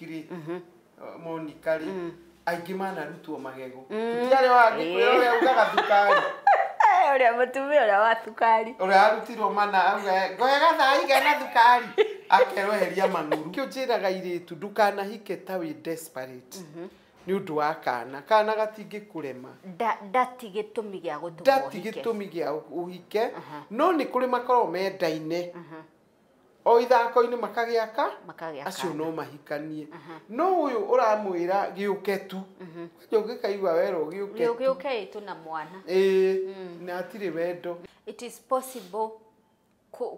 Ahikirie monikari aingĩ manarutwo magego tutiarĩ wangi kwĩra ũrĩa ugaga thukari ũrĩa mũtumia ũrĩa wa thukari ũrĩa arutirwo mana auga ngoya gathai gena thukari akeroheria mang'uru kĩo njĩraga airĩtu ndukanahike ta wĩ desperate nĩ ũndũ wa kana gatingĩkũrema ndati gĩtũmi gĩa ũhike no nĩ kũrĩ makorwo mendaine o ithako-inĩ makagĩaka acio no mahikanie no ũyũ ũramwĩra gĩũke tu ũngĩkaigua werwo gĩũke tu na mwana na hatirĩ wendo. It is possible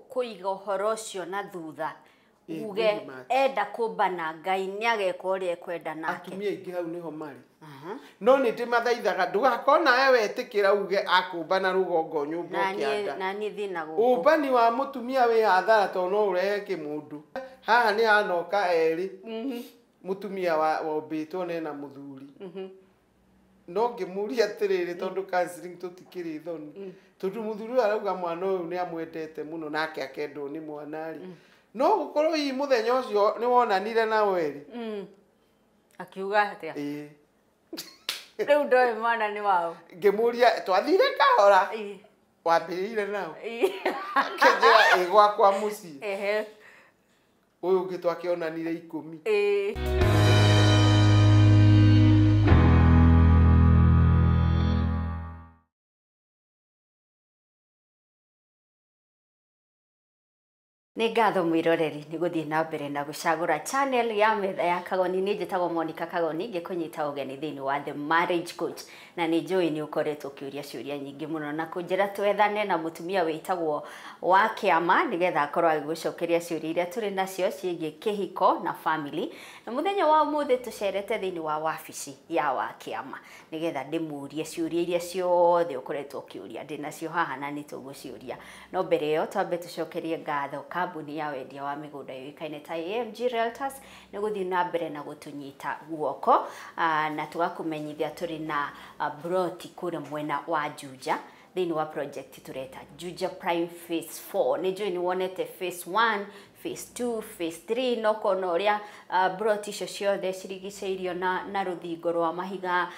kũiga ũhoro ũcio na thutha uge enda kũmbana Ngai nĩageka ũrĩa ekwenda nake. Atumia aingĩ hau niho marĩ no nĩ ndĩmathaithaga ndũgakorwo nawe wetĩkĩra uge akũmbana rũgongo nyũmba ũkĩanda na niĩ thĩna gũkũ ũmbani wa mũtumia wĩ hathara tondũ no ũrehe kĩmũndũ haha nĩ hanoka erĩ mũtumia wombĩtwo na ena mũthuri no ngĩmũria atĩrĩrĩ tondũ counseling tũtikĩrĩ thoni tondũ mũthuri arauga mwana ũyũ nĩ amwendete mũno nake akendwo nĩ mwana rĩ no gũkorwo hii mũthenya ũcio nĩ wonanire na werĩ akiuga atĩa rĩu ndoĩ mwana nĩ wao ngĩmũria twathire kahora wambĩrĩire nao akĩnjĩra gwakwa mũciĩ ũyũ ũngĩ twakĩonanire 10 Nĩ ngatho mwĩroreri nĩ gũthiĩ na mbere na gũcagũra channel ya Metha ya Kagoni. Nĩ njĩtagwo Monica Kagoni ngĩkũnyita ũgeni thĩinĩ wa The Marriage Coach na nĩ njũĩ nĩ ũkoretwo ũkĩũria ciũria nyingĩ mũno na kũnjĩra twethane na mũtumia wĩtagwo wa kĩama nĩgetha akorwo agĩgũcokeria ciũria iria tũrĩ nacio ciĩgiĩ kĩhiko na family. Na mũthenya wa ũmũthĩ tũcerete thĩinĩ wa wabici ya wa kĩama nĩgetha ndĩmũrie ciũria iria ciothe ũkoretwo ũkĩũria ndĩnacio haha na nĩ tũgũciũria. No mbere ĩyo twambe tũcokerie ngatho kambuni ya wendia wa mĩgũnda yũĩkaine ta AMG Realtors nĩ gũthiĩ na mbere na gũtũnyita guoko na tũgakũmenyithia tũrĩ na broti kũrĩa mwena wa Juja thĩinĩ wa project tũreta Juja Prime Phase 4. Nĩ njũĩ nĩ wonete Phase 1, Phase 2, Phase 3 no kona ũrĩa broti icio ciothe cirigicĩirio na rũthingo rwa mahiga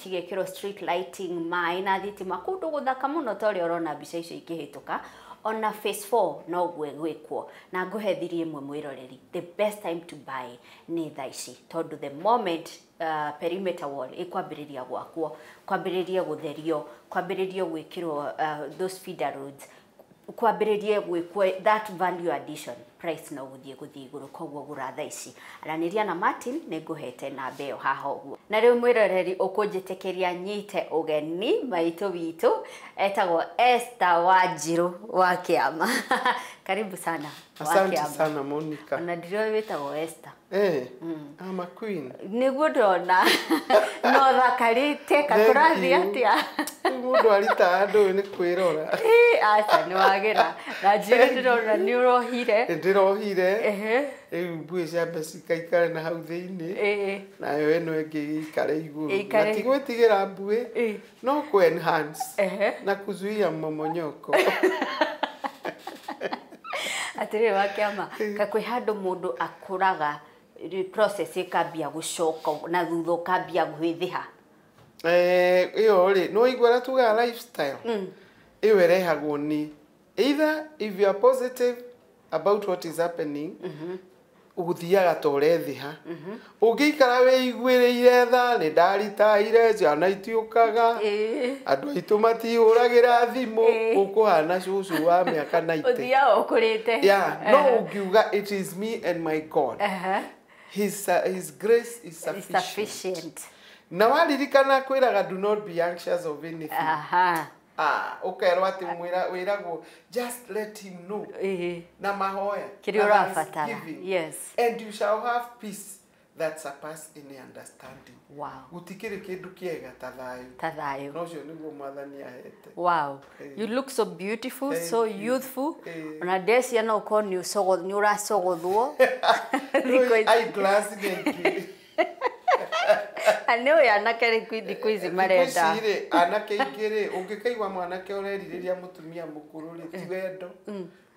cigekĩrwo street lighting maĩ na thitima kũndũ gũthaka mũno ta ũrĩa ũrona mbica icio ikĩhĩtũka. Ona Phase 4 no gwĩkwo na ngũhethirie ĩmwe mwĩroreri the best time to buy nĩ thaa ici tondũ the moment perimeter wall ikwambĩrĩria gwakwo kwambĩrĩrie gũtherio kwambĩrĩrie gwĩkĩrwo those feeder roads kwambĩrĩrie gwĩkwo that value addition price no gũthiĩ igũrũ koguo gũra thaa ici. Aranĩria na Martin nĩ ngũhete namba ĩyo haha ũguo. Na rĩu mwĩroreri ũkũnjĩtĩkĩria nyite ũgeni maitũ witũ etagwo Esther Wanjirũ wa kĩama. Karibu sana. Asante sana Monica. Na ndĩrĩ wĩtagwo Esther. I'm a queen. Nĩguo ndona no thakarĩte kakũrathi atĩa. Mũndũ arita andũ nĩ kwĩrora. Aca nĩ wagĩra na njĩra ndĩrona nĩ ũrohire. Ndĩrohire rĩu mbuĩ ciambe cikaikare na hau thĩinĩ nayo ĩno ĩngĩ ĩikare igũrũ na ti gwĩtigĩra mbuĩ no ku enhance na kuzuia mmomonyoko. Atĩrĩ wa kĩama kakwĩ handũ mũndũ akũraga process ĩkambia gũcoka na thutha ũkambia gwĩthĩha. Ĩyo rĩ no igwara tugaga lifestyle ĩyo ĩrehagwo nĩ either if you are positive about what is happening ũgũthiaga ta ũrethĩha ũngĩikara wĩiguĩrĩire tha nĩ ndaritaire ciana itiũkaga andũ aitũ matihũragĩra thimũ ũkũhana cũcũ wa mĩaka 90 ũthiaga ũkũrĩte. No ũngiuga it is me and my God his grace is sufficient. Na waririkana kwĩraga do not be anxious of anything. Ukerwo atĩ wĩragwo just let him know na mahoya kĩrĩa ũrabatara. Yes. And you shall have peace that surpass any understanding. Wow. Gutikĩrĩ kĩndũ kĩega ta thayũ. No ũcio nĩguo Mwathani ahete. Wow. You look so beautiful, so youthful. Ona decia no ũkorwo nĩ ũracogothwo. Eyeglass nĩngĩ. Aneo ya nakere kwidi marenda. Kwisi anake ingire ungikaigwa mwanake ureriria mutumia mukuru ri ti wendo.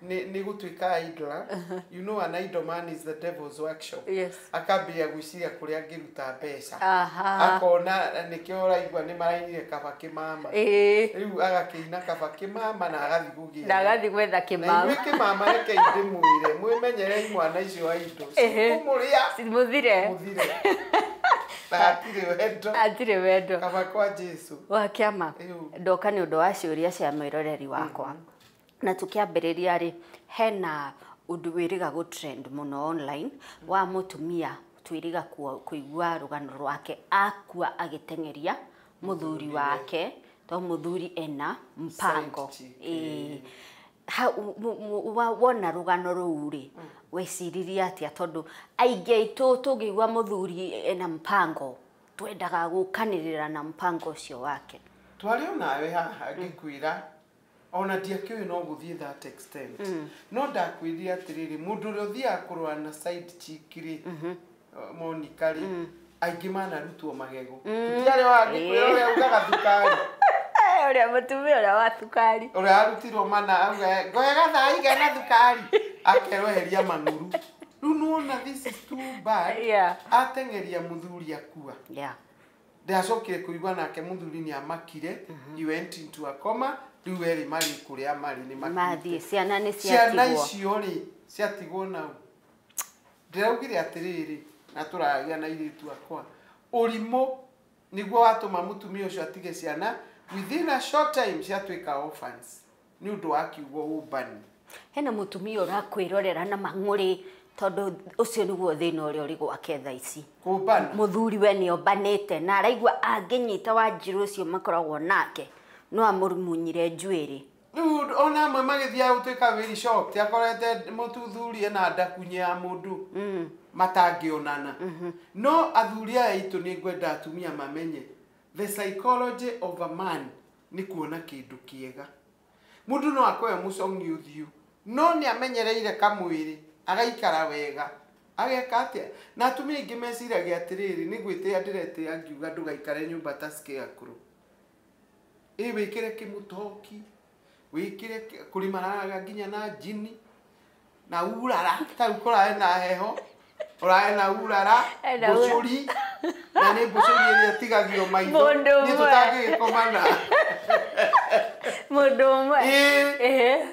Ni gutuika idol. You know an idol man is the devil's workshop. Yes. Akambia gwiciria kuria angiruta mbeca. Aha. Akona nikio raigwa ni marainire kaba kimama. Riu agakiina kaba kimama na agathi gugia. Na agathi gwetha kimama. Na kimama reke inde muire. Mwimenyere mwana icio wa indo. Kumuria. Muthire. Muthire. Atire wendo. Kaba kwa Jesu. Wa kiama. Ndoka ni undu wa ciuria cia mwiroreri wakwa. Na tukiambiriria ri hena undu wiriga go trend muno online wa mutumia twiriga kuigua rugano rwake akua agitengeria muthuri wake to muthuri ena mpango wona rugano ruri weciriria atia tondu aingi itu tugigwa muthuri ena mpango twendaga gukanirira na mpango ucio wake twari nawe haha ngikwira ona ndiakiwe no guthie that extent no ndakwiria atiriri mundu ri uthia kurwa na side chikiri Monica ri aingi mana rutwo magego tutiare wa ngikwira uri ugaga thukari uri mutumia uri wa thukari uri arutirwo mana auga ngoega thai gana thukari akeroheria manuru riu nuona this is too bad atengeria muthuri akua ndacokire kuigwa nake muthuri ni amakire he went into a coma riu eri mari kuria mari ni mathi ciana ni ciana icio ri ciatigwo nau ndiraugire atiriri na turagia na iritu akwa urimo niguo watuma mutumia ucio atige ciana within a short time ciatwika orphans ni undu wa kiugo ubani hena mutumia urakwirorera na mang'uri tondu ucio niguo thina uria uri gwake thaa ici kubana muthuri we ni obanite na araigwa anginyita wa njiru ucio makoragwo nake no amurumunyire njuiri ona amwe magithia utwika very shocked akorete mututhuri na ndakunye ya mundu matangionana no athuri aya itu ni ngwenda atumia mamenye the psychology of a man ni kuona kindu kiega mundu no akoya mucongi uthiu no ni amenyereire kamwiri agaikara wega ageka atia na atumia ingi meciragia atiriri ni gwitia ndirete angiuga ndugaikare nyumba ta scarecrow wikire kimutoki wikire kulimaraga nginya na jini na urara ta ukora na heho ora na urara bucuri na ni bucuri ile tigagio maitho ni tutangi komana mundu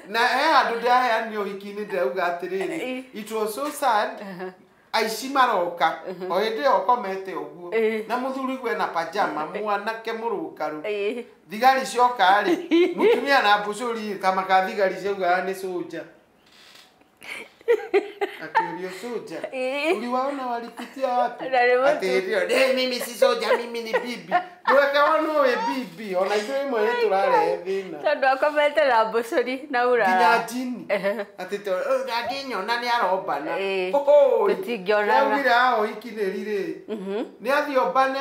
na andu ndaya ni ohikini ndauga atiriri it was so sad aici maroka o inde okomete uguo na muthuri gwe na pajama mwanake murukaru thigari cioka ari mutumia na bucuri kama ka thigari ciuga ni soja akirio soja uliwaona walipitia wapi atirio mimi si soja mimi ni bibi tuweka wano we bibi ona itwe imwe turare thina tondu akomete na bucuri na urara nginya jini atito nginyo na ni arobana tutingionana wira o ikinirire ni athiobane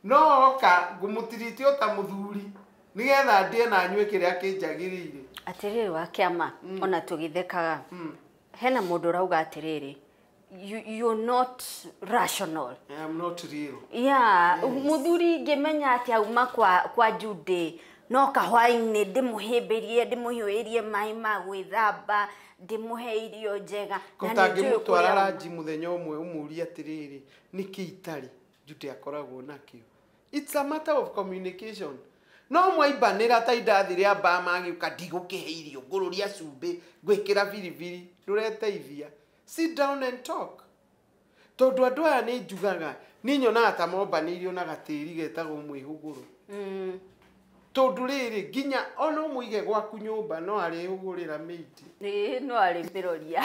no oka ngumutiriti ota muthuri nigetha ndie na nywe kiria kinjagirire atiriri wa kiama ona tugithekaga hena mundu rauga atiriri you're not rational. I am not real. Yeah, muthuri ngimenya ati auma kwa Jude no kahwaini ndimuhimbirie ndimuhiuirie mai ma gwithamba ndimuhe irio njega na ngimutwara ranji muthenya umwe umuria atiriri niki itari Jude akoragwo nakio. It's a matter of communication. No mwaibanira ta indathire amba magiuka ndigukiheirio ngururia cumbi gwikira viriviri ndureteithia. Sit down and talk. Tondu andu aya ni njugaga ni nyonaga ta mombanirio na gatiri getagwo mwihuguru. Tondu riri ginya ono muige gwaku nyumba no ari hugurira miti. No ari miroria.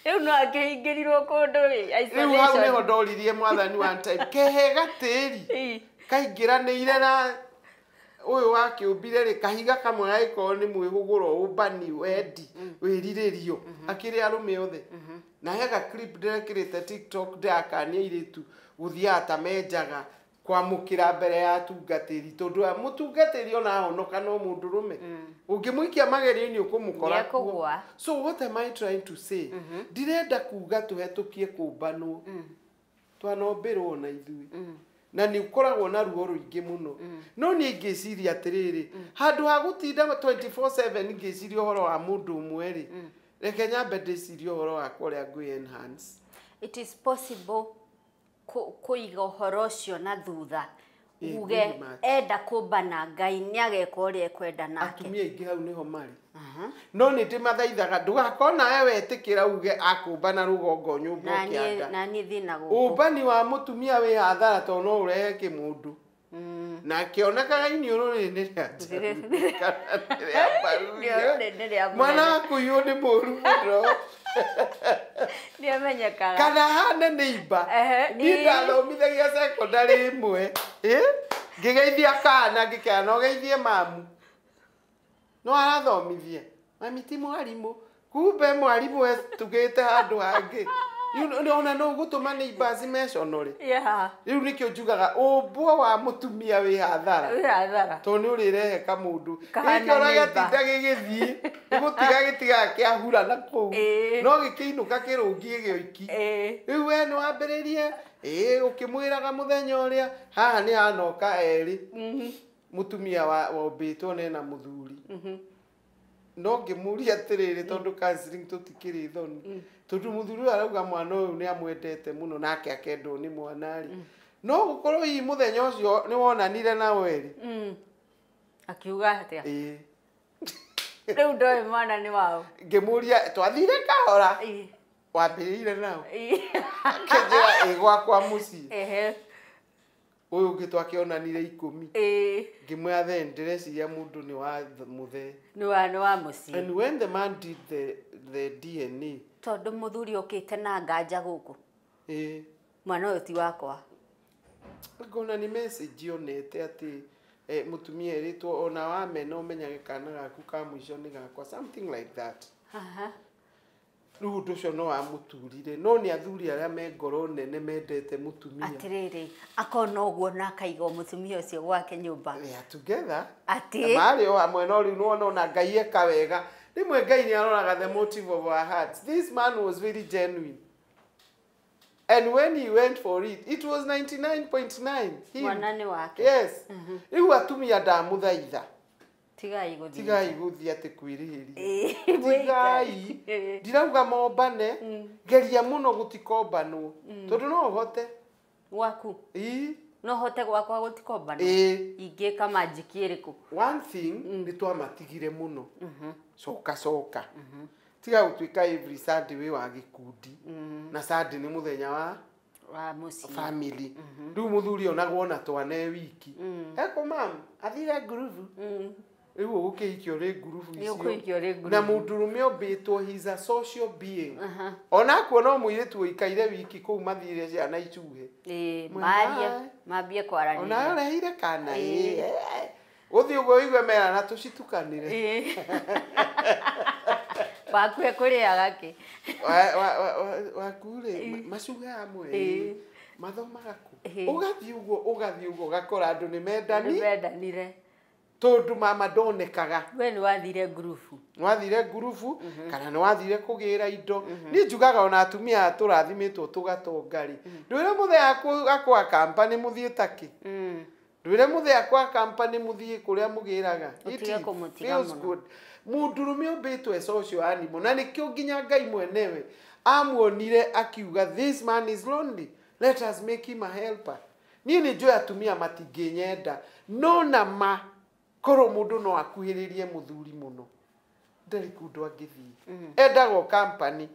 Eu no akihingirirwo kundu ri isolation. Eu hau niho ndoririe mwathani one time kehe gatiri. Kaingiranire na uyu wakiumbire ri kahiga kamwe gaiko ni mwihuguro ubani wendi wiriririo akiri arume othe na hega clip ndirekirite TikTok ndakania iritu guthia atamenjaga kwamukira mbere ya tungatiri tondu mutungatiri ona honoka no mundu rume ungimuikia mageri-ini ukumukora kuo. So what am I trying to say? Ndirenda kuga tuhetukie kumbanwo twanombirwo na ithui na ni ukoragwo na ruo ruingi muno no ni ngiciria atiriri handu ha gutinda 24/7 ngiciria horo wa mundu umwe ri reke nyambe ndiciria horo wa kuria ngui enhance. It is possible kuiga horo ucio na thutha uge enda kumbana Ngai ni ageka uria ekwenda nake. Atumia ingi hau niho mari no ni ndimathaithaga ndugakona we wetikira uge akumbana rugongo nyumba kianda na ni thina guku umbani wa mutumia we hathara to no urehe kimundu na kionekaga iniuru ni ria mwana waku yu ni muru muno ni amenyekaga kana hane neiba ni ndathomithagia secondary imwe ngigeithia kana ngikana ugeithie mamu no arathomithia mami ti mwarimu kumbe mwarimu we tugite handu hangi ona no gutuma neighbors meconore riu nikio njugaga ubwo wa mutumia wi hathara to ni urirehe kamundu ikora gatinda gigithii igutiga gitiga kiahura na kou no gikiinuka kirungie gioiki riu we ni wambiririe ukimwiraga muthenya uria haha ni hanoka eri mutumia wa mbitwo na muthuri no ngimuria atiriri tondu counseling tutikiri thoni tondu muthuri arauga mwana uyu ni amwendete muno nake akendwo ni mwanari no gukorwo hi muthenya ucio ni wonanire na weri akiuga atia riu ndoi mwana ni wao ngimuria twathire kahora wambirire nao kenjira igwakwa mucii uyu ungi twakionanire 10 ngimwe ndĩreciria mundu ni wa muthe ni wa mucii and when the man did the DNA tondu muthuri ukite na nganja guku mwana uyu ti wakwa ngona ni message onete ati mutumia eritwo ona wamena umenyage kana gaku ka mwisho ni gakwa something like that ruhu ucio no amuturire no ni athuri aria me ngoro nene mendete mutumia atiriri akona uguo na kaigo mutumia ucio gwake nyumba they are together ati mari o amwe no riu no na Ngai eka wega rimwe Ngai ni aroraga the motive of our hearts. This man was very genuine and when he went for it was 99.9 mwanani wake yes riu atumia ndamuthaitha tigai guthia ati kwirihiria tigai ndirauga mombane geria muno gutikombanwo tondu no uhote waku no hote gwakwa gutikombana ingika magic iriku one thing ni twamatigire muno coka tiga gutwika every Sunday we wa gikundi na Sunday ni muthenya wa mucii family riu muthuri onagwo na twane wiki eko mam athire groove riu ukihikio ri groove icio na mundurume obitwo he is a social being ona kuona muiritu ikaire wiki kou mathire ciana icuhe mambie kwarania ona reheire kana uthi ugo igwe mera na tucitukanire bakwe kuriaga ki wakure macuga amwe mathomaga ku ugathi ugo gakora andu ni mendanire tondu mama ndonekaga we ni wathire ngurubu kana ni wathire kugira indo ni njugaga ona atumia turathimitwo tugatongari ndwire muthe akwa company muthie taki ndwire muthe akwa company muthie kuria mugiraga it feels good mundurume obitwe social animal na nikio nginya Ngai mwenewe amuonire akiuga this man is lonely, let us make him a helper. Ni njoya atumia matinginyenda no nama koro mundu no akuhiririe muthuri muno ndari kundu angithii endago company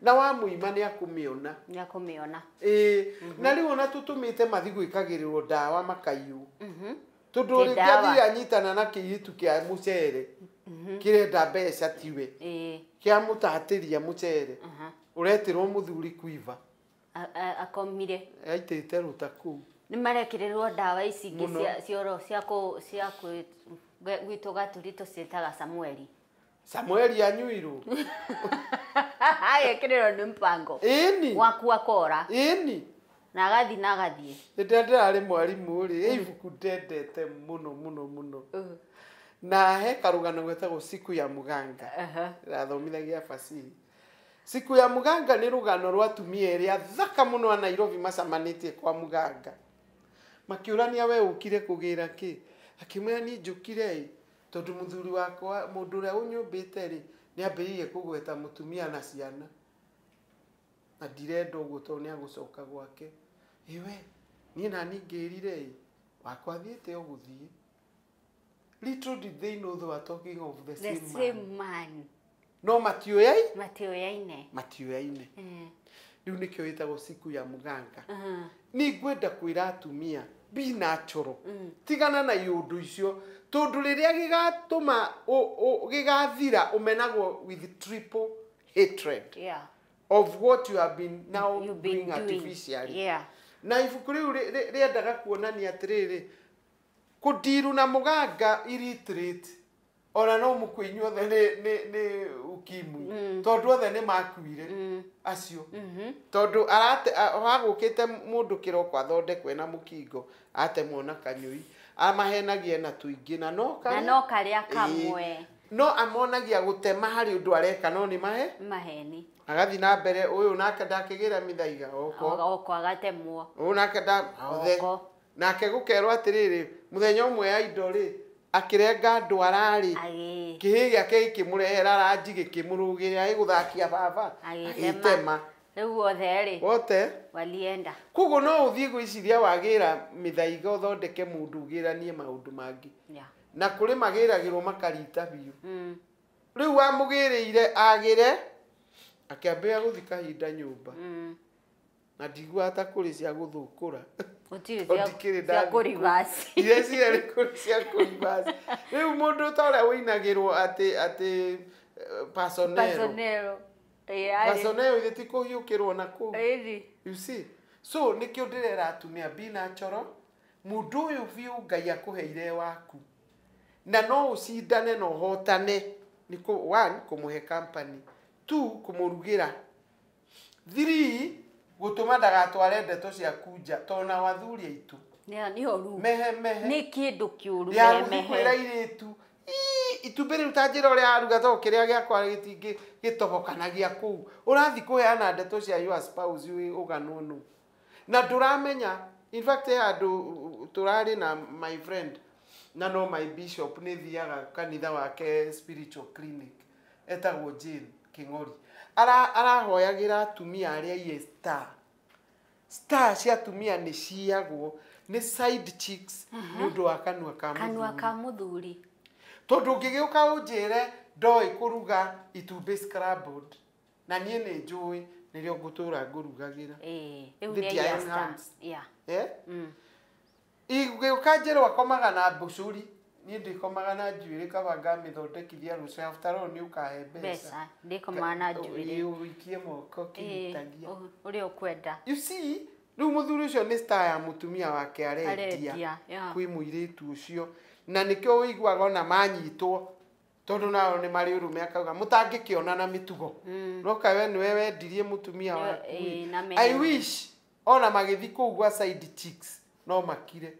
na wa muima ni akumiona na riu ona tutumite mathi gwikagirirwo ndawa makaiu tondu ri gathi anyitana na kiyitu kia mucere kirenda mbeca tiwe kia mutatiria mucere uretirwo muthuri kuiva akomire aitete ruta ku ni marekirirwo ndawa ici ingi cioro cia gwitwo gaturito cietaga Samueli anyuirwo ayekirirwo ni mpango waku akora na agathie ndendera mwarimu ri ibuku ndendete muno na he karugano gwetagwo siku ya muganga rathomithagia fasihi siku ya muganga ni rugano rwa tumia ria thaka muno a Nairobi macamanitie kwa muganga makiurania we ukire kugira ki akimwira ni njukire tondu muthuri wakwa mundu ria unyumbite ri ni ambiririe kugweta mutumia na ciana na direndo uguo to ni agucoka gwake iwe ni na ningirire wakwa thiete uguthie. Little did they know they were talking of the same man. No matioyaine. Riu nikio itagwo siku ya muganga. Ni ngwenda kwira atumia be natural. Tigana na yundu icio tondu riria gigatuma gigathira umenagwo with triple hatred. Yeah. Of what you have been doing artificially. Yeah. Na ibuku riu riendaga kuonania atiriri kudiru na muganga illiterate ona no mukwinywa ne ukimwi tondu othe ni makuire acio tondu agukite mundu kiroko athondekwe na mukingo atemwo na kanyui amahenagia na tuingi na no karia kamwe no amonagia gutema hari undu areka no ni maheni agathi na mbere uyu nake ndakigira mithaiga oko agatemwo uyu nake othe nake gukerwo atiriri muthenya umwe ya indo ri akirenga ndwara ri kihigia ke kimurehera ranji gikimurugirira iguthakia baba agitema riu othe ri wote walienda kugo no uthie gwiciria wagira mithaiga uthondeke mundu ugiranie maundu mangi na kuri magiragirwo makarita biu riu amugiriire agire akiambia guthika hinda nyumba na ndigua ata kuri cia guthukura otiri cia kurivasi ile cia kuri cia kurivasi riu mundu tore winagirwo ati personnel ile tiko hiukirwo na ku you see so nikio ndirera atumia be natural mundu uyu biu Ngai akuheire waku na no ucindane no hotane niko 1 kumuhe company 2 kumurugira 3 gutuma ndagatware ndeto cia kunja tona wathuri aitu ni oru mehe ni kindu kiuru mehe kwira iritu itumbiri utanjira uri aruga to kiria giakwa gitingi gitobokanagia kuu urathi kuheana ndeto cia your spouse uganunu na nduramenya in fact andu turari na my friend na no my bishop ni thiaga kanitha wake spiritual clinic etagwo Jill Kingori arahoyagira atumia aria ye star cia atumia ni ciagwo ni side chicks mundu wa kanwa ka muthuri tondu ngigiuka unjire ndoi kuruga itumbi scrambled na nie ni njui nirio ngutura ngurugagira riu ni ya star igiuka njiro akomaga na mbucuri ni ndikomaga na njuiri kabanga mithondekithia rucio after all ni ukahe mbeca ndikomaga na njuiri uikie moko kinitagia uri ukwenda you see riu muthuri ucio ni star ya mutumia wake arendia kwi muiritu ucio na nikio uiguaga ona manyitwo tondu nao ni mari urume akauga mutangikiona na mitugo no kawe ni wewe ndirie mutumia waku I wish ona magithi kugwa side chicks no makire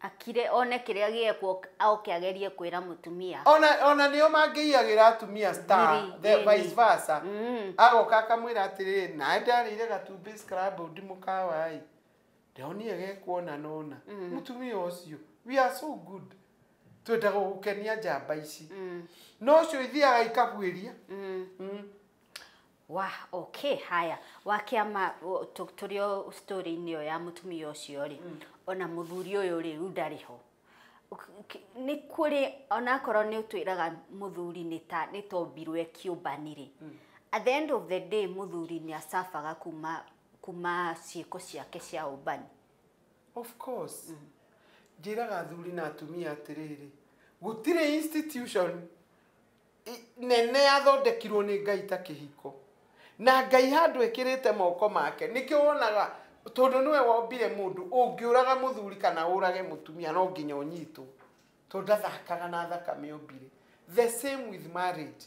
akire one kiria giekwo au kiagerie kwira mutumia ona nio mangiagira atumia star the vice versa agoka akamwira atiriri na ndarire gatumbi scrambled mukawa ai ndionire gekwona nona mutumia ucio we are so good twenda gukenia njamba ici no cio ithiaga ikabwiria okay haya wakiama turio story niyo ya mutumia ucio ri ona muthuri uyu ri ndariho ni kuri ona korwo ni utwiraga muthuri ni tombirwe kiumbani ri at the end of the day muthuri ni asafaga kuma ciiko ciake cia umbani of course njiraga thuri na atumia atiriri gutire institution nene athondekirwo ni Ngai ta Kihiko na Ngai handu ekirite moko make nikio wonaga tondu niwe wombire mundu ungiuraga muthuri kana urage mutumia no nginya unyitwo tondu athakaga na thakame ombire the same with marriage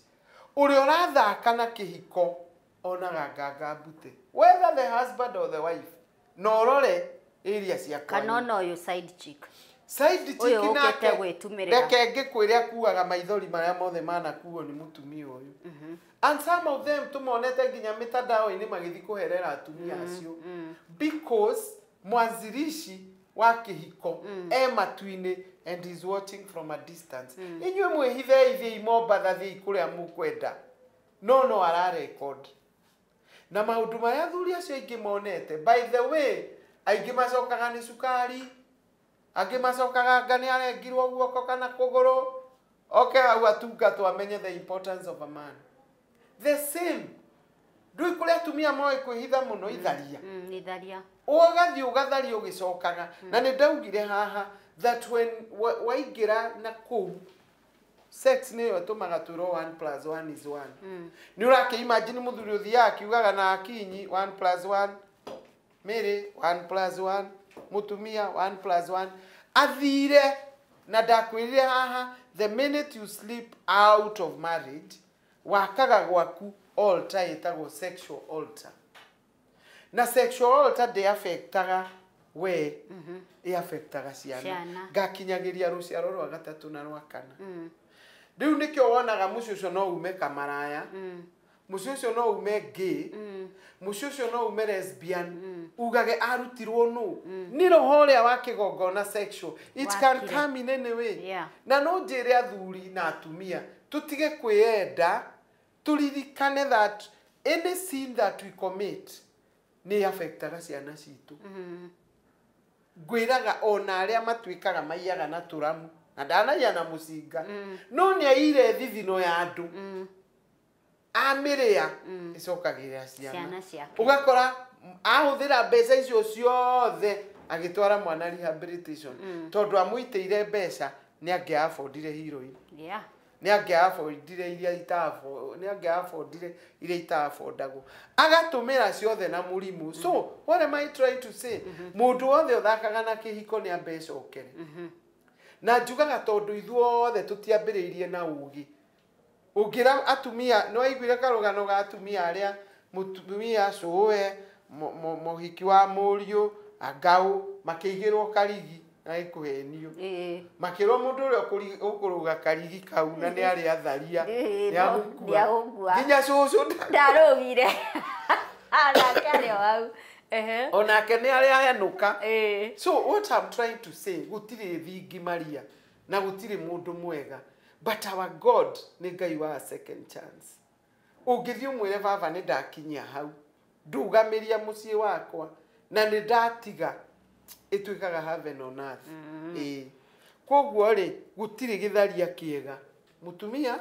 uri urathaka na Kihiko onaga nganga mbute whether the husband or the wife no rore area cia kana no you side chick side chick nake gwetumirira ngikwiria kuaga maithori maria mothe manakuo ni mutumia uyu and some of them tumonete nginya mitandao-ini magithi kuherera atumia acio because mwanzirishi wa Kihiko matu-ini and is watching from a distance inywe mwihithe ithi Mombatha thi kuria mukwenda no ara record na maundu maria thuri acio ingi monete by the way aingi macokaga ni sukari angi macokaga ngani arengirwo guoko kana kuguru okay au atungatwo amenye the importance of a man the same ndui kuria atumia moe kwihitha muno itharia itharia ugathi ugatharia ugicokaga na ni ndaugire haha that when waingira na kou sex niyo tumaga turo 1+1 is 1 ni urake imagine muthuri uthia akiugaga na akinyi 1+1 mere 1+1 mutumia 1+1 athire na ndakwirire haha the minute you sleep out of marriage wakaga gwaku altar itagwo sexual altar na sexual altar de affectaga we affectaga ciana gakinyagiria ruciaro rwa gatatu na rwa kana riu nikio wonaga mucucio no ume kamaraya mucucio no ume gay mucucio no ume lesbian ugage arutirwo no ni roho ria wa kigongona sexual it can come in any way na no njire athuri na atumia tutige kwiyenda turirikane that any sin that we commit ni affectaga ciana citu gwiraga ona aria matwikaga maiyaga na turamu na ndanaia na mucinga no ni aire thithino ya andu amiria icokagira ciana ugakora ahuthira mbeca icio ciothe agitwara mwana rehabilitation tondu amuiteire mbeca ni ange affordire heroin ni ange affordire iria itaafodagwo agatumira ciothe na murimu so what am I trying to say mundu wothe uthakaga na Kihiko ni mbeca okere na njugaga tondu ithuothe tutiambiriirie na ugi ugira atumia no aiguire karugano ga atumia aria mutumia coe mohiki wa muriu agau makiigirwo karigi na ikuhenio makirwo mundu uria ukuruga karigi kau na ni ari atharia ya gukua nginya cucu ndarugire ana kale wau ona kene ari ahenuka so what I'm trying to say gutiri thingi maria na gutiri mundu mwega but our God ni Ngai wa second chance ungithi umwire baba ni ndakinya hau ndugamiria mucii wakwa na ni ndatiga itwikaga heaven on earth koguo ri gutiri githaria kiega mutumia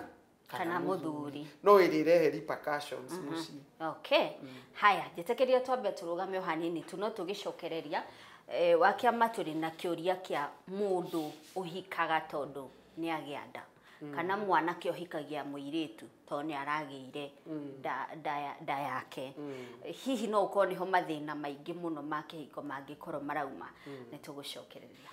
kana muthuri no irirehe repercussions mucii okay haya jitekeria twambe turugame hanini tuno tugicokereria wakia maturi na kiuria kia mundu uhikaga tondu ni agianda kana mwana kio hikagia muiritu to ni aragiire da yake hihi no uko ni ho mathina maingi muno ma Kihiko mangikoro marauma ni tugucokereria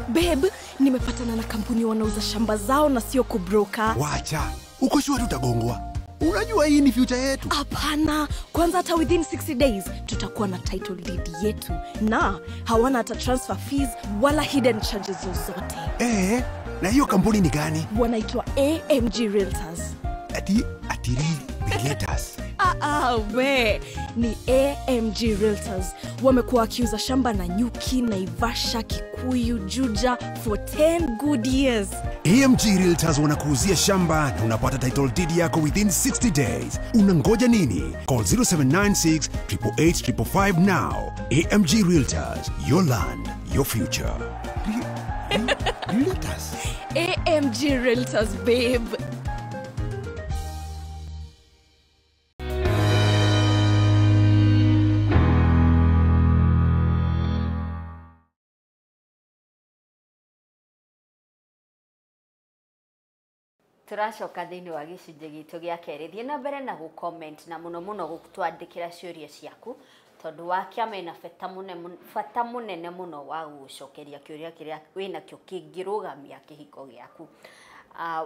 Babe, nimepatana na kampuni wanauza shamba zao na sio kubroka. Wacha, uko sure tutagongwa? Unajua hii ni future yetu. Hapana, kwanza hata within 60 days tutakuwa na title deed yetu na hawana hata transfer fees wala hidden charges zozote. Na hiyo kampuni ni gani? Wanaitwa AMG Realtors. Ati Realtors. We ni AMG Realtors. Wamekuwa wakiuza shamba na Nyuki, Naivasha, Kikuyu, Juja for 10 good years. AMG Realtors wanakuuzia shamba na unapata title deed yako within 60 days. Unangoja nini? Call 0796 888 555 now. AMG Realtors, your land, your future. Realtors. AMG Realtors, babe. turacoka thiini wa gicunje gitu gia keri thie na mbere na comment na muno gutwandikira ciuria ciaku tondu wakia mena bata munene muno wa gucokeria kiuria kiria wina kio kingirugamia kihiko giaku.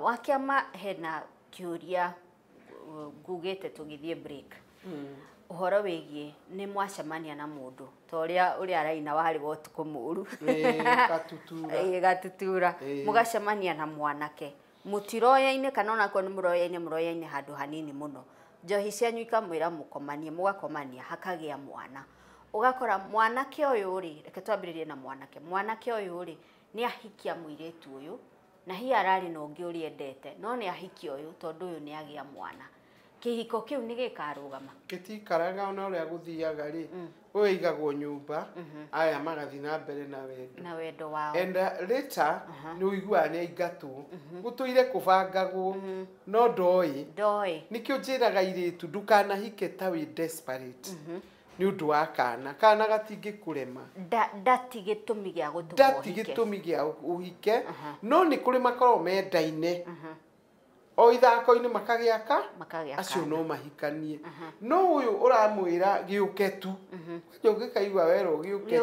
Wakia ma hena kiuria ngugite tugithie break. Uhoro wigie ni mwacemania na mundu toria araina wari wotuko muru gatutura mugacemania na mwanake mutiroyaine kana ona ko ni muroyaine handu hanini muno njohi cianyu ikamwira mukomanie mugakomania hakagia mwana ugakora mwanake uyu ri reke twambiririe na mwanake uyu ri ni ahikia muiritu uyu na hi arari no ngi uri endete no ni ahikia uyu tondu uyu ni agia mwana kihiko kiu ni gikarugama kitikaraga ona uria guthiaga ri uigagwo nyumba aya magathi na mbere na wendo wao and later ni uigua ni aingatu gutuire kubangagwo no ndoi nikio njiraga iritu ndukana hike ta wi desperate ni undu wa kana gatingikurema ndatigitumi gia uhike no ni kuri makoro mendaine o ithako-ini makagiaka acio no mahikanie no uyu uramwira giuketu njogikaigua wero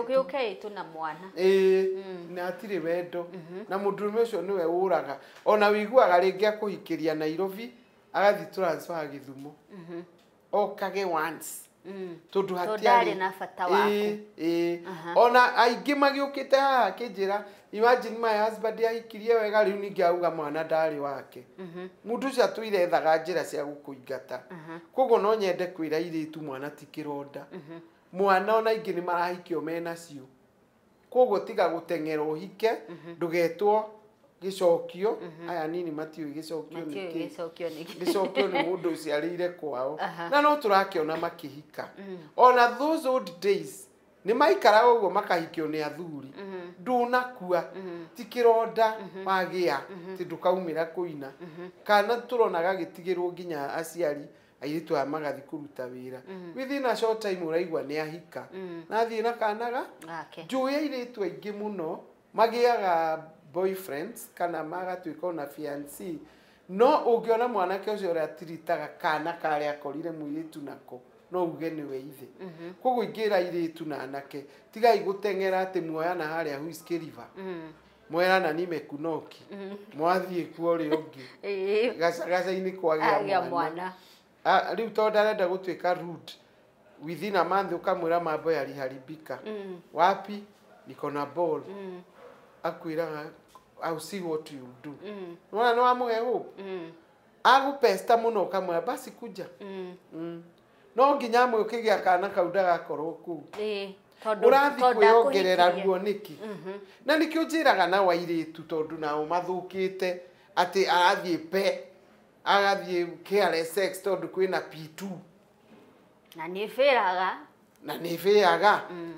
giuketu na mwana na atire wendo na mundurume ucio niwe uraga ona wiguaga ringi akuhikiria Nairobi agathi transfer Githumo okage once tondu hatiari na fata waku ona aingi magiukite haha kinjira imagine my husband ahikirie wega riu ningi auga mwana ndari wake mundu cia tuire thaga njira cia gukuingata kogo no nyende kwira iritu mwana tikironda mwana ona ingi ni marahikio mena cio kogo tiga gutengera uhike ndugetwo gicokio aya nini matiwe gicokio ni mundu uciarire kwao na no turakiona makihika ona those old days ni maikara uguo makahikio ni athuri ndunakua tikironda magia tindukaumira kuina kana turonaga gitigirwo nginya aciari airitu amagathi kuruta wira within a short time uraigwa ni ahika nathi na kanaga njuya iritu aingi muno magiaga boyfriends kana magatuika na fiancé no ungiona mwanake ucio uri atiritaga kana kare akorire muiritu nako no uge ni we ithe koguo ingira iritu na anake tiga igutengera ati muoyana haria Whiskey River mwerana ni mekunoki mwathie kuo ri ungi gaca-ini kwagia mwana riu tondu arenda gutuika rude within a month ukamwira mambo yaliharibika wapi niko na ball akwiraga I'll see what you do nona no amuhe hope agupesta muno kamwe basi kuja no nginya mwe ukigia kana kauda gakorwo ku urathi kwiongerera ruo niki na nikio njiraga na wairitu tondu nao mathukite ati arathie agathie careless sex tondu kwina P2 na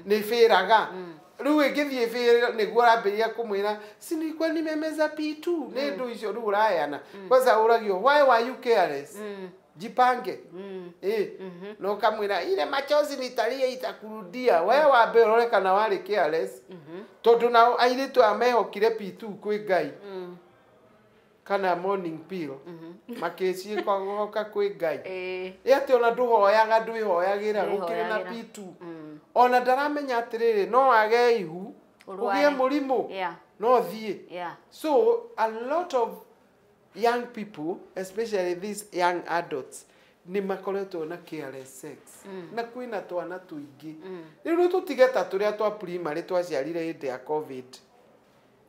ni firaga riu ingithie fira niguo arambiria kumwira sinikuwa nimemeza P2 ni ndu icio riu urayana kwanza uragio why were you careless jipange no kamwira ile machozi nitalie itakurudia wewe wambe urore kana wari careless tondu nao airitu amehokire P2 kwi Ngai kana morning pill makeci kwa goka kwi Ngai ati ona nduhoyaga ndwihoyagira gukire na P2 ona ndaramenya atiriri no age ihu ugie murimu no thie so a lot of young people especially these young adults ni makoretwo na careless sex na kwina twana tuingi riu tutigeta turia twa primary twaciarire hindi ya covid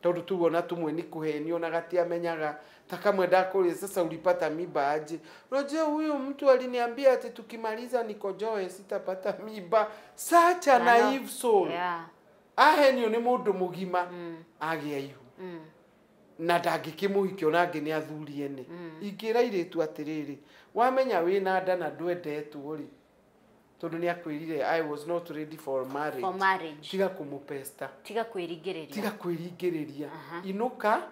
tondu tuona tumwe ni kuhenio na gatiamenyaga takamwe ndakuri sasa ulipata mimba aje unajua huyo mtu aliniambia ati tukimaliza nikojoe sitapata mimba such a naive soul ahenio ni mundu mugima agia ihu na ndangikimuhikio nangi ni athuri ene ingira iritu atiriri wamenya wina nda na ndwendetwo ri tondu ni akwirire I was not ready for marriage tiga kumupesta tiga kwirigiriria inuka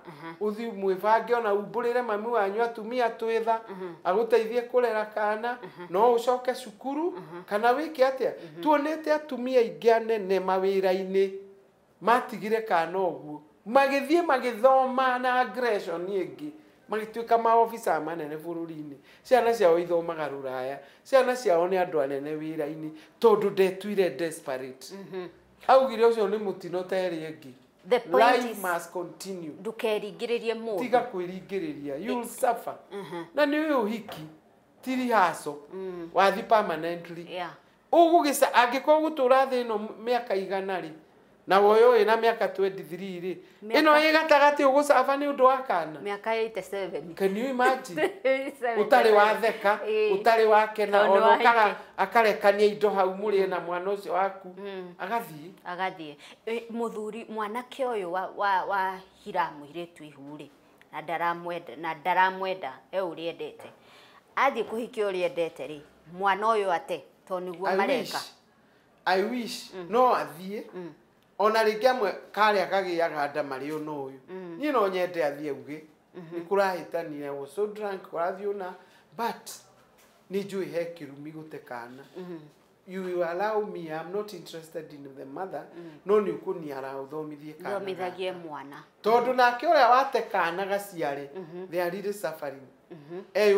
uthi mwivange ona umburire mami wanyu atumia twitha aguteithie kurera kana no ucoke cukuru kana wiki atia tuonete atumia ingi anene mawira-ini matigire kana uguo magithie magithoma na aggression ingi magituika ma officer manene bururi-ini ciana ciao ithomaga ruraya ciana ciao ni andu anene wira-ini tondu ndetuire desperate augire ucio ni mutino teri engi The point life is must continue ndukeringiririe mundu tiga kwiringiriria you will suffer na ni uyu hiki tiri haso wathi permanently yeah ugugisa angiko gutura thi no miaka igana ri na woyo ina miaka 23 ri ino igatagati ugucafa ni undu wa kana miaka 87 can you imagine utari watheka utari wakena ono kaga akarekania indo hau muri na mwana ucio waku agathie muthuri mwanake uyu wa hira muiritu ihuri na ndaramwenda uri endete athi kuhikia uri endete ri mwana uyu ate to niguo mareka I wish no athie ona ringi amwe kari akagiaga nda mari uno uyu ni no nyende athie uge ni kurahitania was so drunk kurathiona but ni njui he kirumi gutekana you allow me I'm not interested in the mother no ni ukuniara uthomithie kana thomithagie mwana tondu nake uria watekana gaciari they are really suffering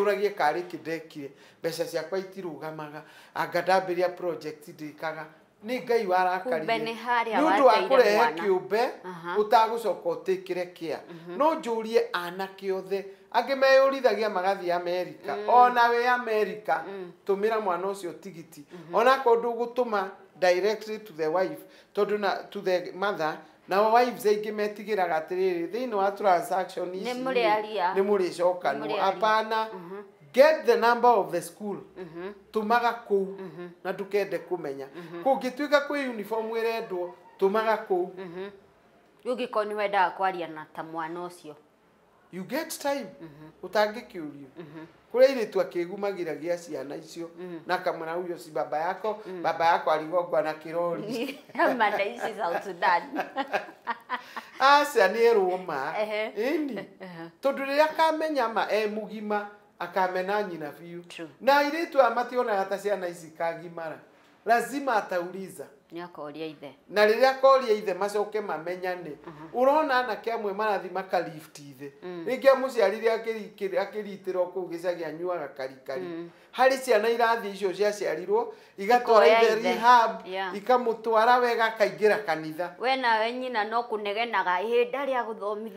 uragie kari kidekire mbeca ciakwa itirugamaga angadambiria project ndikaga ni ngai warakarire ni undu wa kurehe kiumbe utagucoka utikire kia no njurie anake othe angi meyurithagia magathi America ona we America tumira mwana ucio tigiti ona kondu gutuma directly to the wife tondu na to the mother na wives aingi metigiraga atiriri thini wa transaction ici ni muri cokanu apana get the number of the school tumaga ku na ndukende kumenya kungituika kwi uniform irendwo tumaga ku yugikoni wenda kwaria na ta mwana ucio you get time utangikiurio kule ile tu akigumagiragia ciana icio na kamwana huyo si baba yako aligogwa na kirori manda ici South Sudan asa ni Roma ini tondu riria kamenya ma mugima akamena nyina biu na ile tu amationa hata ciana ici kagimara lazima atauliza nyakoria ithe na riria koria ithe macoke mamenyane urona na kiamwe marathi makalift ithe ringi muciarire akiritiro ku gicagi anyuaga karikari hari ciana irathi icio ciaciarirwo igatwara ithe rehab ikamutwara wega kaingira kanitha we nawe nyina no kunegenaga ihinda ria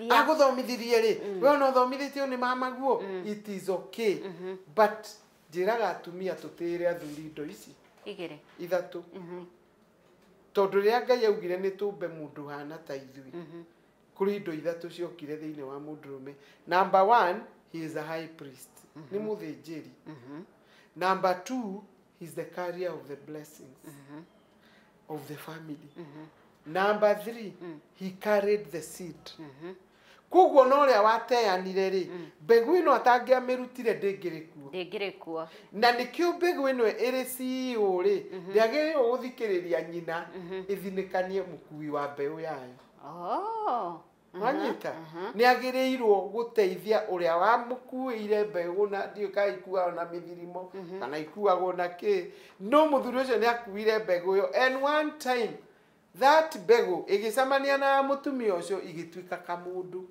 aguthomithirie ri we no thomithitio ni mamaguo it is okay but njiraga atumia tutire athuri indo ici igire ithatu tondu ria Ngai augire ni tumbe mundu hana ta ithui kuri indo ithatu ciokire thiini wa mundurume number 1 he is a high priest ni muthinjiri number 2 he is the carrier of the blessings of the family number 3 he carried the seed kuguo no ria wateanire ri mbegu ino atangia mirutire ndingirikuo na nikio mbegu ino iri CEO ri ndiagire guthikiriria nyina ithinikanie mukui wa mbeu yayo wanyita ni agirirwo guteithia uria wa mukuire mbegu na ndio kaikua na mithirimo kana ikuagwo na ki no muthuri ucio ni akuire mbegu yo and one time that mbegu igicamania na mutumia ucio igituika kamundu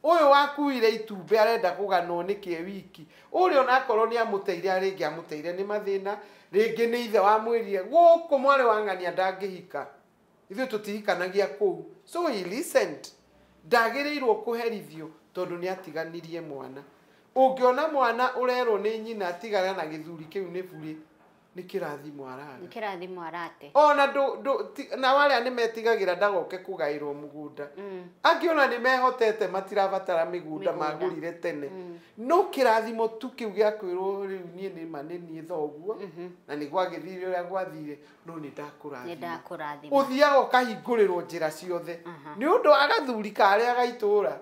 uyu wakuire itumbe arenda kuganwo ni kie wiki uri ona korwo ni amuteire aringi amuteire ni mathina ringi ni ithe wa mwirie guku mwari wangania ndangihika ithu tutihikanagia ku so he listened ndagirirwo kuherithio tondu ni atiganirie mwana ungiona mwana urerwo ni nyina atigana na githuri kiu ni buri ni kirathimo arate ona na wale ni metigagira ndagoke kugairwo mugunda angiona ni mehotete matirabatara migunda magurire tene no kirathimo tu kiu gia kwirwo riu ni maneni thoguo na ni gwagithire uria gwathire no ni ndakurathimo uthiago kahinguriro njira ciothe ni undu agathuri karia gaitura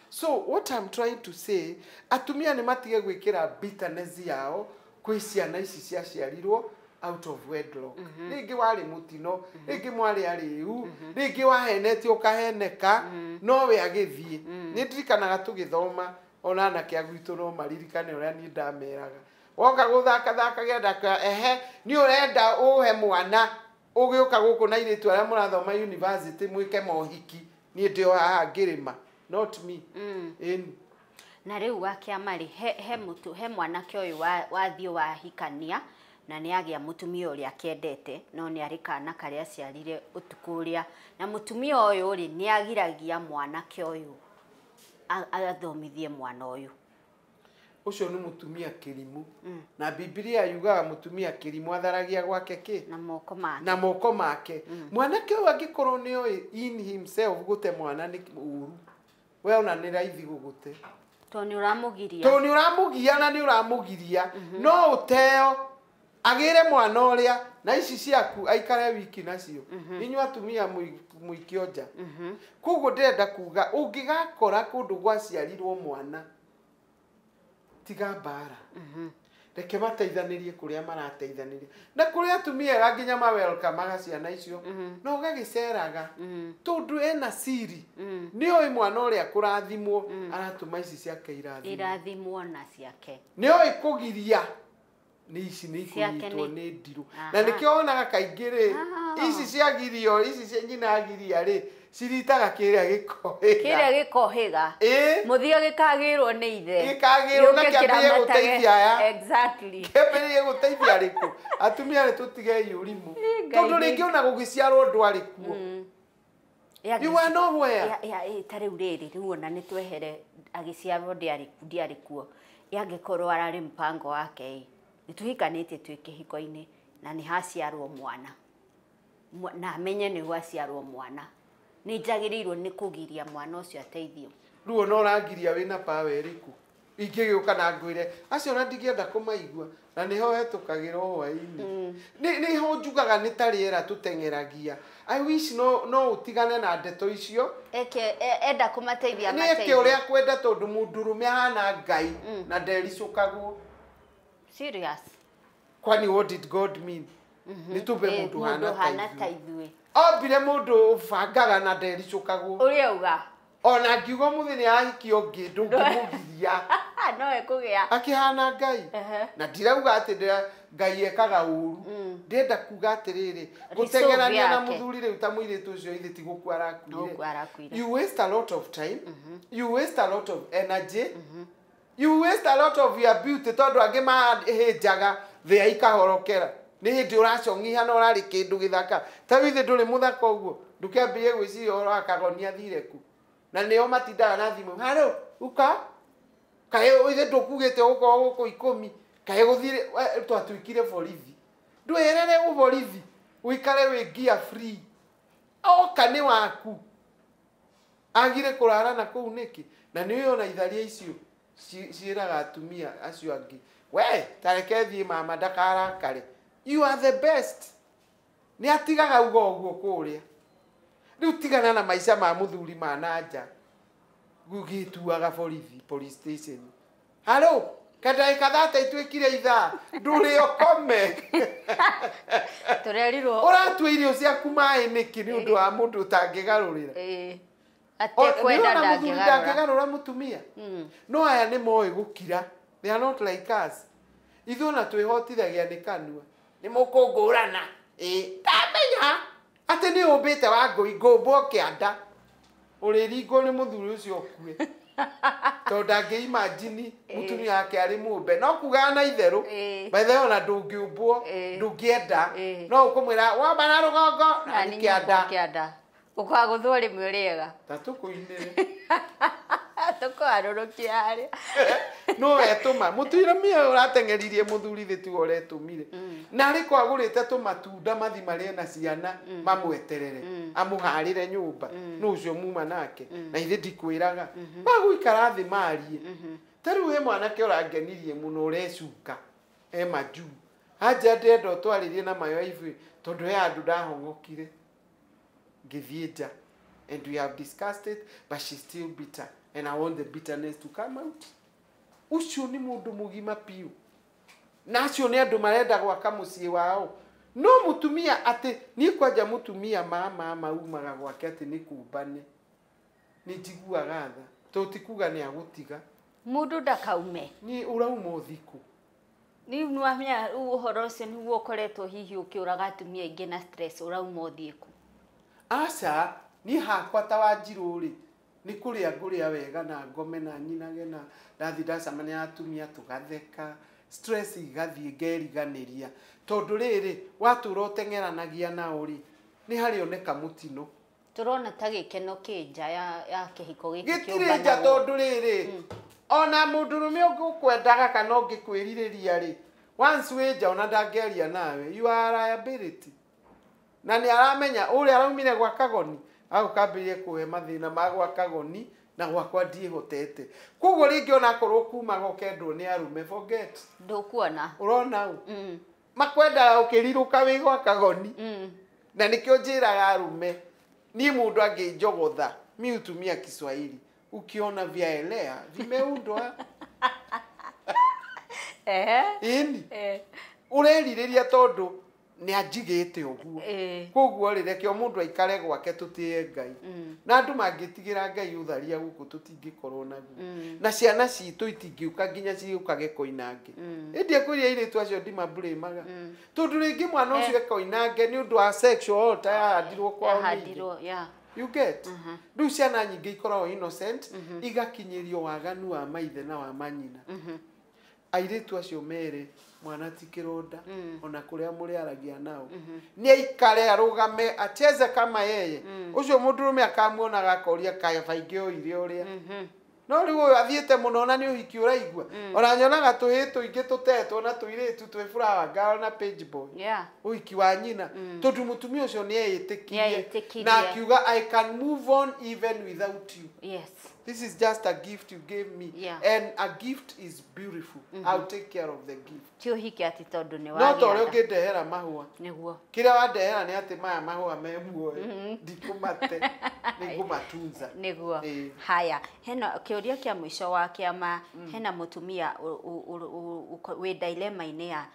so what I'm trying to say atumia ni matige gwikira bitterness yao kwi ciana ici ciaciarirwo out of wedlock ringi wari mutino ringi mwari ariu ringi waheneti ukaheneka no we agithie ni ndirikanaga tugithoma ona na kia gwitu no maririkane uria ni ndameraga woka guthaka genda ni urenda uhe mwana ugiuka guku na iritu aria murathoma university mwike mohiki ni ndio haha ngirima not me na riu wakiama ri he mwanake uyu wathio wahikania na ni agia mutumia uria akiendete no ni ari kana karia ciarire utuku uria na mutumia uyu ri ni agiragia mwanake uyu athomithie mwana uyu ucio ni mutumia kirimu na Biblia yugaga mutumia kirimu atharagia gwake ki na moko make mwanake uyu angikorwo ni oi in himself gute mwana ni uru we ona ni raithi gugute toni uramugiria na ni uramugiria no uteo agire mwana uria na ici ciaku aikare wiki nacio inyu atumia muikionja kugo ndenda kuga ungigakora kundu gwaciarirwo mwana tiga mbara reke mateithanirie kuria marateithanirie na kuria atumia nginya ma welcome magaciana icio no gagiceraga tondu ena siri ni oi mwana uria kurathimwo aratuma ici ciake irathimwo na ciake ni oi kugiria ni ici ni kunyitwo ni ndiru na nikio onaga kaingire ici ciagirio ici cianyina agiria ri ciritaga kiria gikohiga muthia gikagirwo ni ithe gikagirwo na kiambia guteithia ya exactly kiambia guteithia riku atumia ni tutige yurimu tondu ringi ona gugiciarwo ndwari kuo you are nowhere tariu riri riu ona ni twehere agiciarwo ndiari kuo yangikorwo arari mpango wake nituhikanitie twi kihiko-ini na ni haciarwo mwana na amenye ni haciarwo mwana ni njagirirwo ni kugiria mwana ucio ateithio ruo no rangiria wina power iriku ingigiuka na ngwire acio na ndigienda kumaigua na niho hetukagira hwaini ni ho njugaga ni tariera tutengeragia I wish no utigane na ndeto icio enda kumateithia mateithia ni ke uria kwenda tondu mundurume hana ngai na ndericukagwo serious kwani what did God mean ni tube mundu hana taithwe obire mundu bangaga na ndericukagwo uria uga ona ngiugo muthi ni ahikio ngi ndungimugiria no ekugia akihana ngai na ndirauga ati ngai ekaga uru ndenda kuga atiriri gutengerania na muthuri riu ta muiritu ucio ithi ti gukua arakuire you waste a lot of time you waste a lot of energy you waste a lot of your beauty tondu angi mahinjaga thia ikahorokera ni hindi uracong'iha na urari kindu githaka ta withi nduri muthaka uguo ndukiambie gwiciria ora Kagoni athire ku na nio matindaga na thimu haro uka kae oithe ndukugite uko guko 10 kae guthire twatuikire borithi ndwirere uborithi uikare wingia free oka ni waku agire kurara na kuu niki na niyo na itharia icio ciiraga atumia acio angi we tareke thie mama ndakara kare you are the best ni atigaga ugo kuria riu tigana na maica ma muthuri ma nanja gugituaga police station halo kadai kadata itwikire itha nduri okome turerirwo uratwa irio ciaku mai niki ni undu wa mundu utangigarurira ate kwenda ndangigarura mutumia no aya ni moi gukira they are not like us ithu na twihotithagia ni kanua ni mukungurana tamenya ate ni umbite wa ngui ngumbo kianda uriringo ni muthuri ucio okue tondu angi-imagine mutumia wake ari mumbe no kuga na itheru by the way ona ndungiumbwo ndungienda no ukumwira wamba na rugongo na ni kianda ukaguthwo rimwe riega tatukuinire tukarurukiare no etuma mutuiramia uratengeririe muthuri thitu uretumire na ari kwagurite tumatunda mathi marie na ciana mamweterere amuharire nyumba no ucio muma nake na ithe ndikwiraga baguikara thi marie taru he mwanake urangenirie muno urecuka maju aja ndendo twaririe na mayo ivu tondu he andu ndahongokire ngithieja and we have discussed it but she's still bitter and I want the bitterness to come out ucio ni mundu mugima piu nacio ni andu marenda gwaka mucii wao no mutumia ati ni kwanja mutumia mama maumaga gwake ati ni kumbane ni njiguaga tha tutikuga ni agutiga mundu ndakaume ni urauma uthiku ni nwamya uhoro ucio ni ukoretwo hihi ukiuraga atumia ingi na stress urauma uthiku asa ni hakwa ta wanjiruri ni kuria nguria wega na ngome na nyinage na ndathi ndacamania atumia tugatheka stress igathie ngeriganiria tondu riri watura uteng'eranagia na uri ni hari oneka mutino turona ta gikeno kinja ya kihiko giki gitire nja tondu riri ona mundurume ungukwendaga kana ungikwiririria ri once winja ona ndangeria nawe you are liability na ni aramenya uri araumire gwa Kagoni agukambirie kuhe mathina magwa Kagoni na gwakwa ndiehotete koguo ringi ona korwo kuma gokendwo ni arume forget ndukuona urona u makwenda ukiriruka wi gwa Kagoni na nikio njiraga arume ni mundu angijogotha mi utumia Kiswahili ukiona vyaelea vimeundwa ini ureririria tondu ni anjigite uguo koguo ri rekio mundu aikare gwake tutie Ngai na andu mangitigira Ngai utharia guku tutingikorwo naguo na ciana citu itingiuka nginya ciukage koinange indi akuria ire twacio ndimabure maga tondu ringi mwana ucio koinange ni undu wa sexual ta yahandirwo kwa you get ndu ciana nyingi ikoragwo innocent igakinyirio waganu wa maithe na wa manyina airitu acio mere mwana ti kironda ona kuria muri aragia nao ni aikare arugame acheze kama yeye ucio mundurume akamuona gakoria kaya baingio ire uria no riu uyu athiete muno na ni uhiki uraigua ona nyonaga tuhitu ingi tutetwo na tuiritu twe flower girl na page boy uhiki wa nyina tondu mutumia ucio ni eyitikirie na akiuga I can move on even without you. This is just a gift you gave me and a gift is beautiful. I'll take care of the gift. Tio hiki ati tondu ni wagi. No tore ungindehera mahua. Niguo. Kiria wandehera ni ati maya mahua me muoyo. Ndikumate. Nigumatunza. Niguo. Haya, hena kiuria kia mwisho wa kiama hena mutumia we dilemma ine ya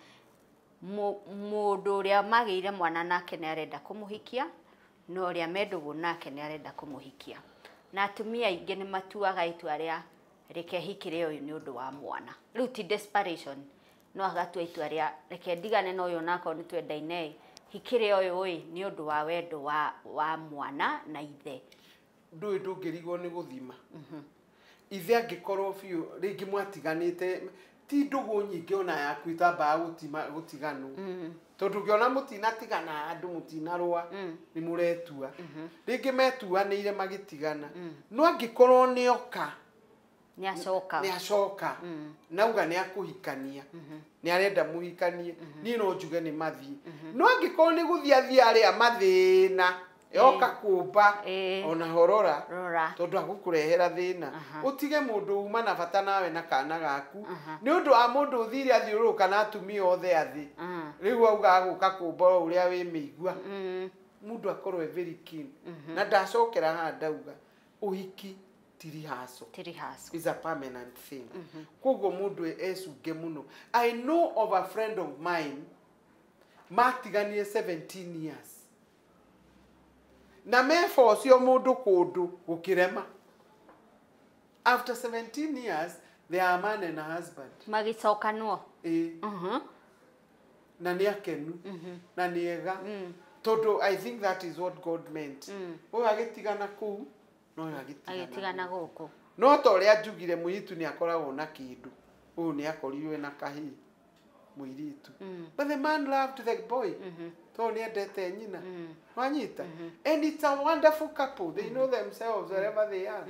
mundu uria magire mwana nake ni arenda kumuhikia no uria mendugu nake ni arenda kumuhikia. Na atumia ingi ni matuaga itua ria reke hikire uyu ni undu wa mwana riu ti desperation no agatua itua ria reke ndigane na uyu nako ni twendaine hikire uyu ni undu wa wendo wa mwana na ithe ndui ndungirigwo ni guthima ithe angikorwo biu ringi mwatiganite ti ndugu nyingi ona yaku itamba gutiganu tondu ngiona mutina tigana andu mutina rwa ni muretua ringi metuanire magitigana no angikorwo ni oka ni acoka nauga ni akuhikania ni arenda muhikanie ni no njuge ni mathii no angikorwo ni guthiathia aria mathina yoka kumba ona horora tondu agukurehera thina utige mundu uma na bata nawe na kana gaku ni undu wa mundu uthire athiuruka na atumia othe athi riu auga aguka kumba uria wi migua mundu akorwe very keen na ndacokera handauga uhiki tirihaso is a permanent thing koguo mundu ecuge muno. I know of a friend of mine matiganie 17 years na mefocio mundu kundu gukirema after 17 years they are a man and a husband magicokanwo na ni akenu na ni ega tondu I think that is what God meant uyu agitigana ku no agitigana guku no to ria njugire muiritu ni akoragwo na kindu uyu ni akorirwe na kahi muiritu but the man loved the boy to ni endete nyina wanyita and it's a wonderful couple they know themselves wherever they are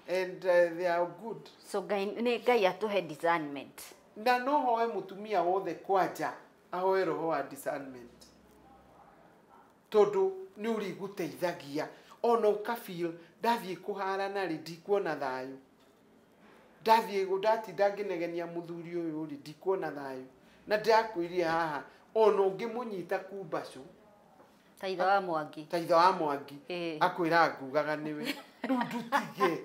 and they are good so Ngai atuhe discernment na no hoe mutumia wothe kwanja ahoe roho wa discernment tondu ni uri guteithagia ona ukafeel ndathie kuharana ri ndikuona thayo ndathie gudati ndanginegenia muthuri uyu ri ndikuona thayo na ndakwirie haha ona ungimunyita kumbacu taitha wa mwangi akwira ngugaga niwe ndutige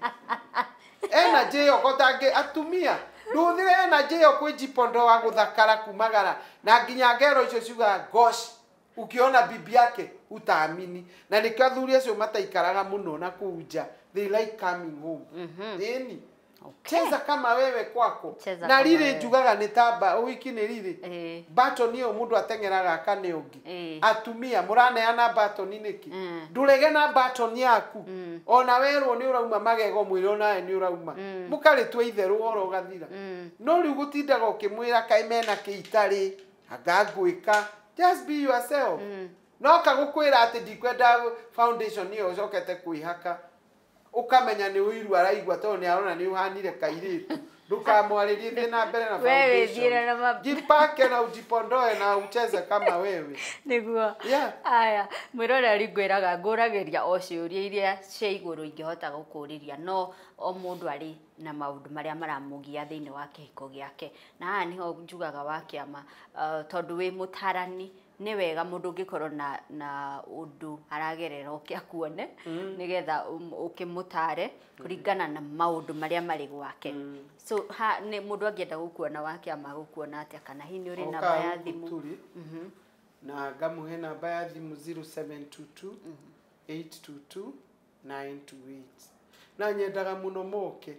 energy yo kotange atumia nduthire energy yo kwijipondo wa guthakara kumagara na nginya ngero icio ciuga gosh ukiona bibi yake utaamini na nikio athuri acio mataikaraga muno na kuja they like coming home Cheza kama wewe kwako. Cheza na kama lile wewe. njugaga ni tamba wiki ni lile. Baton niyo mundu atengeraga kane ungi. Atumia muraneana baton niki. Ndurege na baton yaku. Ona werwo ni urauma magego mwiro nae ni urauma. Mukari twa itheru oro gathira. No riu gutindaga ukimwira kaimena kiitari agagwika. Just be yourself. No kagukwira ati ndikwenda foundation niyo ucokete kuihaka. Ukamenya ni uiru araigwa to ni arona ni uhanire kairitu. Ndukamwaririe thina mbere na foundation. Wewe thire na mabi. Jipake na ujipondoe na ucheze kama wewe. Niguo. Yeah. Aya, mwiroreri ngwiraga nguragiria o ciuria iria cia iguru ingihota gukuriria no o mundu ari na maundu maria maramugia thiini wa kihiko giake. Na haha niho njugaga wa kiama tondu wi mutarani ni wega mundu ungikorwo na undu aragerera ukiakuone nigetha ukimutare kuringana na maundu maria mari gwake. So ha ni mundu angienda gukuona wake ama gukuona atia kana hini uri namba ya thimu. Na ngamuhe namba ya thimu 0722 822 928. Na nyendaga muno moke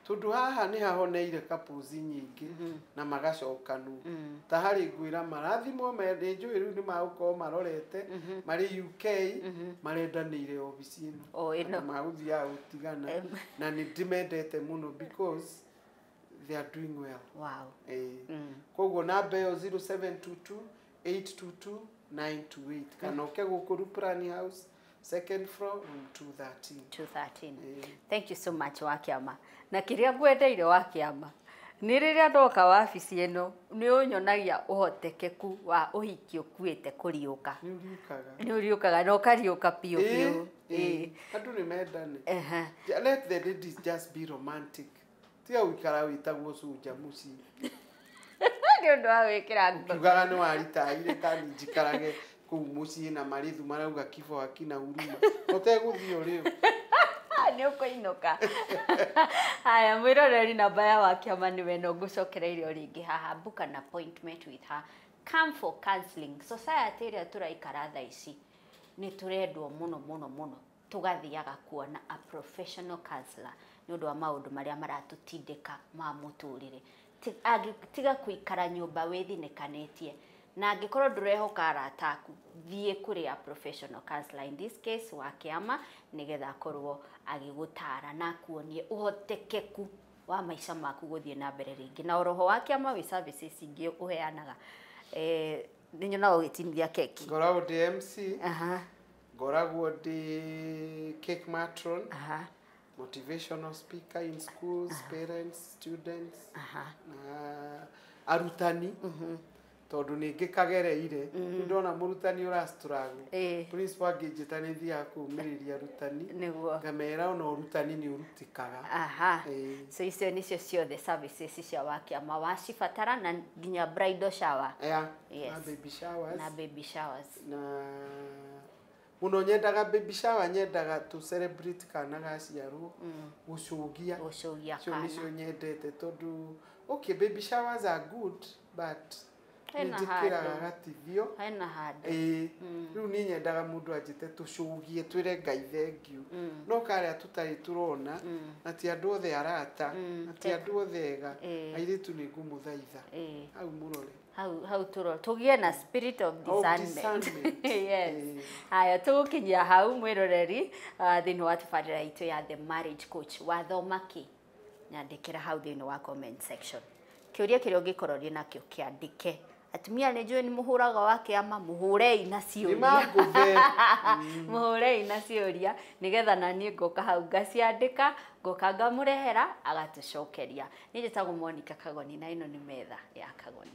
tondu haha ni hahoneire kapuzi nyingi na magacokanu. Ta hari ngwira marathimo mende njui riu ni mauko marorete mari UK marendanire obici ino maguthia utigana na ni ndimendete muno because they are doing well. Wow. Koguo namba yo 0722 822 928 kana uke gukuru Prani House second floor room 213. Thank you so much Wakiama. Na kiria ngwendeire Wakiama ni riria ndoka wabici ino ni unyonagia uhotekeku wa uhiki ukuite kuriuka. Ni uriukaga no kariuka pio pio. Andu ni mendane. Let the ladies just be romantic. Tia wikara witagwo cuja muci. Ni ndo awikira ngugaga ni waritaire kandi jikarage ku muci na marithu marauga kifo hakina huruma. Uteguthio riu. Ni ukoinoka. Haya mwiroreri namba ya Wakiama ni weno ngucokereire ringi haha book an appointment with her. Come for counseling. Society ria turaikara tha ici ni turendwo muno tugathiaga kuona a professional counselor ni undu wa maundu maria maratutindika ma muturire. Tiga kuikara nyumba withinikanĩtie na angikorwo ndurehoka arataku thie kuri a professional counselor, in this case Wakiama nigetha korwo agigutara na kuonie uhotekeku wa maica maku guthie na mbere ringi. Na oroho Wakiama wi services ingi uheanaga ninyona ugitinithia keki ngoragwo ndi MC ngoragwo ndi cake matron motivational speaker in schools, parents, students, arutani. Tondu ningi kagereire ndona murutani ura struggle principal angijita ni thia kumiriria arutani ngamera ona urutani ni urutikaga. So icio nicio ciothe services cia Wakiama wacibatara na nginya bridal shower. Yes. Na baby showers na muno nyendaga baby shower, nyendaga to celebrate kana gaciarwo gucugia kana nicio nyendete tondu okay baby showers are good but njikiraga gativio haina hada riu ni nyendaga mundu anjite tucugie twire Ngai thengiu no karia tutari turona na ti andu othe arata na ti andu othe ega airitu ni ngumuthaitha au murore how turo tugie na spirit of discernment. Yes. Haya tukinyia hau mwiroreri thini wa tabarira itu ya the marriage coach wathoma ki nyandikira hau thini wa comment section. Kiuria kirio ngikororie nakio kiandike. Atumia ni njui ni muhuraga Wakiama muhurei na ciuria. Muhurei na ciuria nigetha na nie ngoka hau ngaciandika ngoka ngamurehera agatucokeria. Ni njitagwo Monica Kagoni na ino ni Metha ya Kagoni.